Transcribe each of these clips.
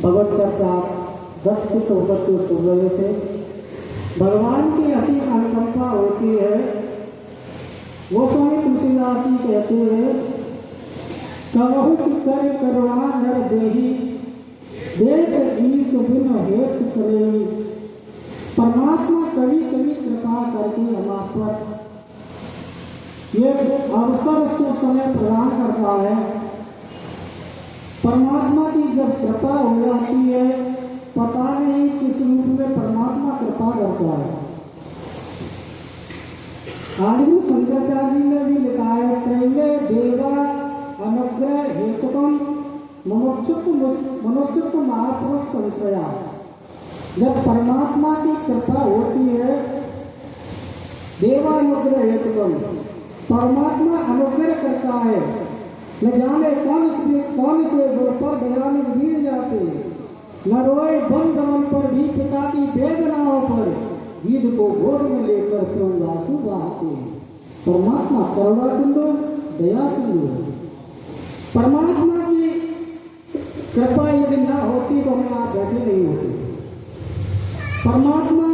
भगवत चर्चा दक्ष चित्त होकर के सुन रहे थे। भगवान की असीम अनुकंपा होती है। वो स्वामी तुलसीदास जी कहते हैं, कहु कि कर करुणा नर देही, देख ईश बिन हेत सरेही। परमात्मा कभी कभी कृपा करके हमारे पर ये अवसर से समय प्रदान करता है। परमात्मा की जब कृपा हो जाती है, पता नहीं किस रूप में परमात्मा कृपा करता है। आदि शंकराचार्य जी ने भी लिखा है, त्रैवे देवा अनुग्रह हेतुकम मनुष्यत्व महापुरुष संशया। जब परमात्मा की कृपा होती है, देवानुग्रह हेतुकम, परमात्मा अनुग्रह करता है। न जाने कौन से गुण पर दयालु गिर जाते, न रोए बन गमन पर भी पिता की वेदनाओं पर, जीद को गोद में लेकर क्यों आंसू बहाते। परमात्मा करुणा सिंधु, दया सिंधु। परमात्मा की कृपा यदि न होती तो हम आप बैठे नहीं होते। परमात्मा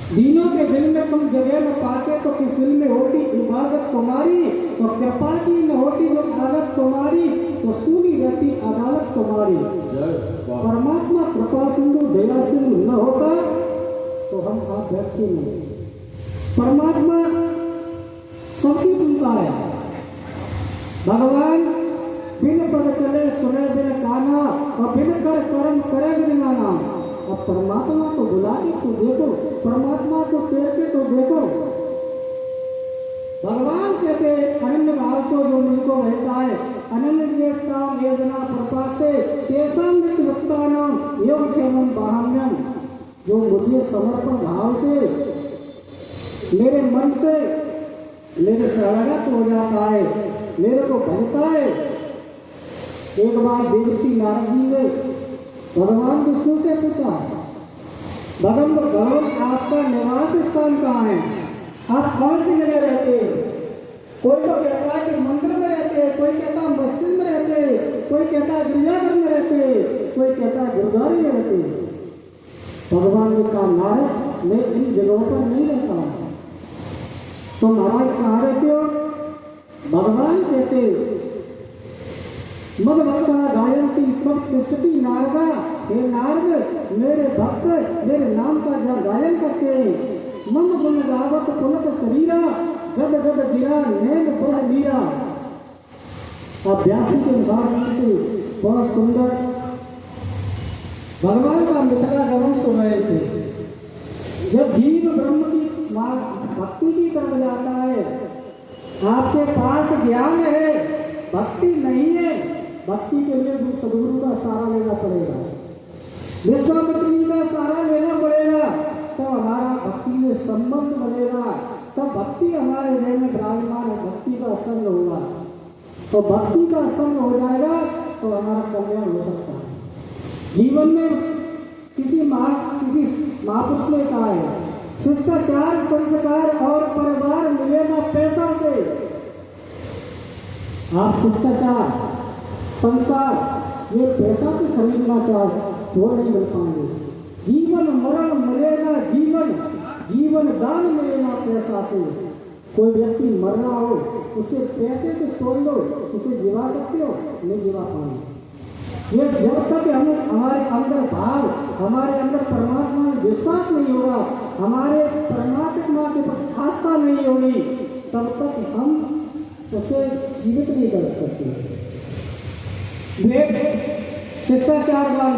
दीनों के दिल में तुम जगह न पाते तो किस दिल में होती इबादत तुम्हारी। तो कृपा की न होती जो आदत तुम्हारी, तो सुनी रहती अदालत तुम्हारी। परमात्मा कृपा सिंधु दया सिंधु न होता तो हम आप बैठते नहीं। परमात्मा सबकी सुनता है। भगवान बिन पद चले सुने बिन काना, और बिन कर कर्म करे बिन नाना। अब परमात्मा को बुला के तो देखो, परमात्मा को टेक के तो देखो। भगवान कहते अनन्य भाव से जो मुझको रहता है, अनन्य देवताओं वेदना प्रपास्ते तेषां नित्यभक्तानां योग क्षेमं बाहम्यम। जो मुझे समर्पण भाव से मेरे मन से मेरे शरणागत हो जाता है, मेरे को भजता है। एक बार देवर्षि नारद जी ने भगवान विष्णु से पूछा, भगवान आपका निवास स्थान कहाँ है? आप कौन सी जगह रहते हैं? कोई तो कहता है कि मंदिर में रहते हैं, कोई कहता है मस्जिद में रहते हैं, कोई कहता है गिरजाघर में रहते हैं, कोई कहता है गुरुद्वारे में रहते हैं। भगवान ने कहा, नारद मैं इन जगहों पर नहीं रहता हूँ। तो महाराज कहाँ रहते हो? भगवान कहते मद भक्ता गायंती कृष्णती नारदा। हे नारद, मेरे भक्त मेरे नाम का जब गायन करते हैं, मन गुण गावत पुलक शरीरा, गद गद गिरा नैन बह मीरा। अभ्यासी के भाव से बहुत सुंदर भगवान का मिथिला गवन सुन रहे थे। जब जीव ब्रह्म की भक्ति की तरफ जाता है, आपके पास ज्ञान है, भक्ति नहीं है, भक्ति के लिए भी सदगुरु का सहारा लेना पड़ेगा, विश्वामित्र जी का सहारा लेना पड़ेगा, तो हमारा भक्ति में संबंध बनेगा, तब भक्ति हमारे हृदय में विराजमान है, भक्ति का संग होगा, तो भक्ति का संग हो जाएगा तो हमारा कल्याण हो सकता है। जीवन में किसी महापुरुष ने कहा है, शिष्टाचार संस्कार और परिवार मिले ना पैसा से। आप शिष्टाचार संस्कार ये पैसा से खरीदना चाहो वो नहीं मिल पाएंगे। जीवन मरण मिलेगा, जीवन दान मिलेगा पैसा से। कोई व्यक्ति मर रहा हो उसे पैसे से तोड़ लो, उसे जिवा सकते हो? नहीं जिवा पाएंगे। ये जब तक हमारे अंदर भाव, हमारे अंदर परमात्मा में विश्वास नहीं होगा, हमारे परमात्मा के प्रति आस्था नहीं होगी, तब तक हम उसे जीवित नहीं कर सकते। शिष्टाचारवान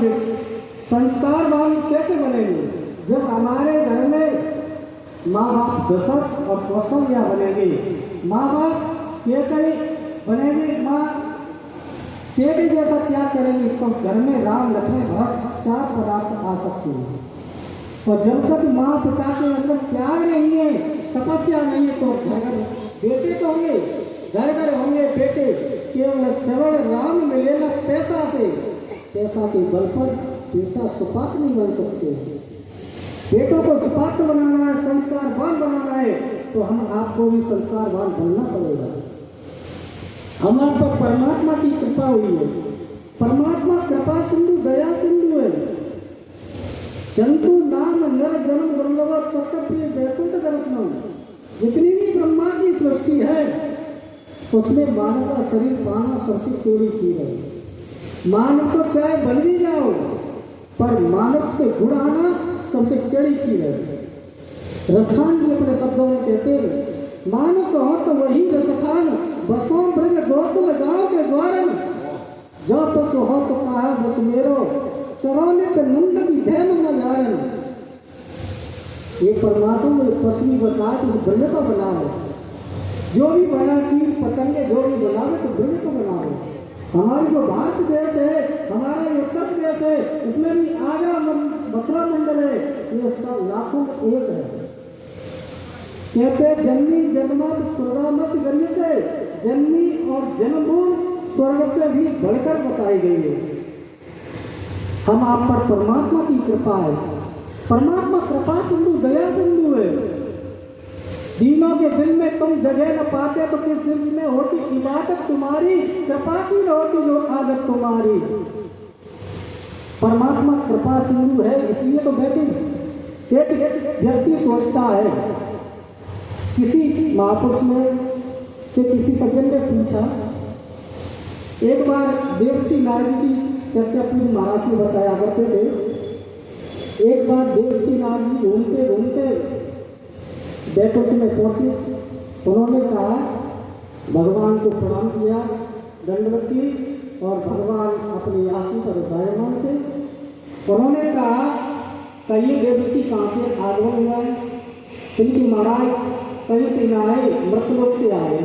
संस्कारवान कैसे बनेंगे? जब हमारे घर में माँ बाप दशरथ और कौशल्या बनेंगे, माँ बाप केकई बनेंगे, माँ केकई जैसा त्याग करेंगे, तो घर में राम लक्ष्मण भरत 4 पदार्थ आ सकते हैं। और जब तक माँ पिता के अंदर त्याग नहीं है, तपस्या नहीं है, तो घर बेटे तो होंगे, घर होंगे बेटे, केवल सरल राम मिले ना पैसा से। पैसा के बल पर बेटा सुपात्र नहीं बन सकते। बेटों को सुपात्र बनाना है, संस्कारवान बनाना है, तो हम आपको भी संस्कारवान बनना पड़ेगा। हमारे पर परमात्मा की कृपा हुई है, परमात्मा कृपा सिंधु दया सिंधु है। जंतु नाम नर जन्म दुर्लभ कर्तव्य वैकुंठ दर्शनम। जितनी भी ब्रह्मा की सृष्टि है उसमें मानव का शरीर पाना सबसे थोड़ी चीज है। मानव तो चाहे बन भी जाओ, पर मानव के गुण आना सबसे कड़ी चीज है। रसखान जी अपने शब्दों में कहते हैं, मानस हो तो वही रसखान, बसों ब्रज गोकुल गांव के द्वारन, जो पशु हो तो कहा बस मेरो, चरौने पे नंद की ध्यान न जान। ये परमात्मा में पश्चिमी बता इस ब्रज को बनाओ, जो भी बना कीट पतंगे जो भी बनावे तो ब्रज को बनाओ। हमारी जो भारत देश है, हमारा उत्तर प्रदेश है, इसमें भी आगरा मथुरा मंडल है, ये सब लाखों एक है। कहते जन्मी जन्मत स्वर्गामस गण्य से, जन्मी और जन्मभूमि स्वर्ग से भी बढ़कर बताई गई है। हम आप पर परमात्मा की कृपा है, परमात्मा कृपा सिंधु दया सिंधु है। दीनों के दिल में तुम जगह न पाते तो किस दिल में होती इबादत तुम्हारी, कृपा की न होती जो आदत तुम्हारी। परमात्मा कृपा सिंधु है, इसलिए तो बेटी एक व्यक्ति सोचता है, किसी महापुरुष ने से किसी सज्जन ने पूछा, एक बार देवऋषि नारद की चर्चा पूज्य महाराज ने बताया करते थे। एक बार देवऋषि नारद जी घूमते घूमते बैकुंठ में पहुंचे। उन्होंने कहा, भगवान को प्रणाम किया, दंडवत की, और भगवान अपनी आसन पर विराजमान थे। उन्होंने कहा, कहीं देवऋषि कहाँ से आगमन हुआ है? इनकी महाराज कहीं से न आए, मृतलोक से आए।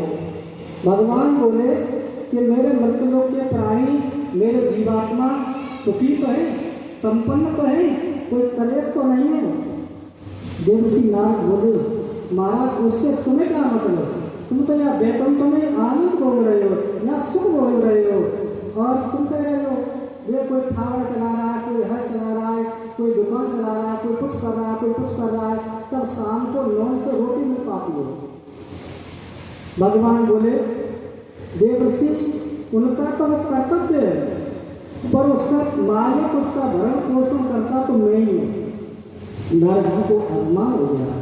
भगवान बोले कि मेरे मृतलोक के प्राणी, मेरे जीवात्मा सुखी तो है, संपन्न तो है, कोई कलेश तो नहीं है। देवऋषि नारद बोले, महाराज उससे तुम्हें क्या मतलब? तुम तो यहाँ बैकुंठ में आनंद बोल रहे हो, यहाँ सुख बोल रहे हो, और तुम कह रहे हो ये कोई थावर चला रहा है, कोई हर चला रहा है, कोई दुकान चला रहा है, कोई कुछ कर रहा है, कोई कुछ कर रहा है, तब शाम को लोन से रोटी मिल पाती है। भगवान बोले, देवऋषि उनका तो कर्तव्य है, पर उसका मालिक, उसका भरण पोषण करता तो मैं ही हूँ। नारद जी को अभिमान हो गया।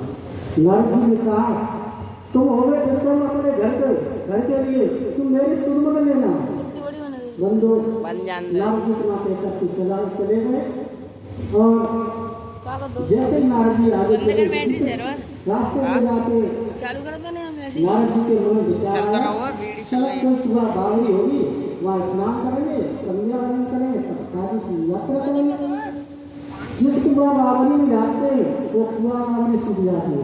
नारद जी ने कहा, तुम हो गए विश्वम अपने घर के लिए, तुम मेरी सुन में लेना। बंदो नारद जी को कहकर चले गए। और जैसे नारद जी आगे चले, रास्ते में जाते नारद जी के मन में विचार कोई बावड़ी होगी, वहाँ स्नान करेंगे, कन्या वंदन करेंगे, तब आगे की यात्रा करेंगे। जिस कुआ बावड़ी में जाते हैं वो कुआ बावड़ी सूख जाती है।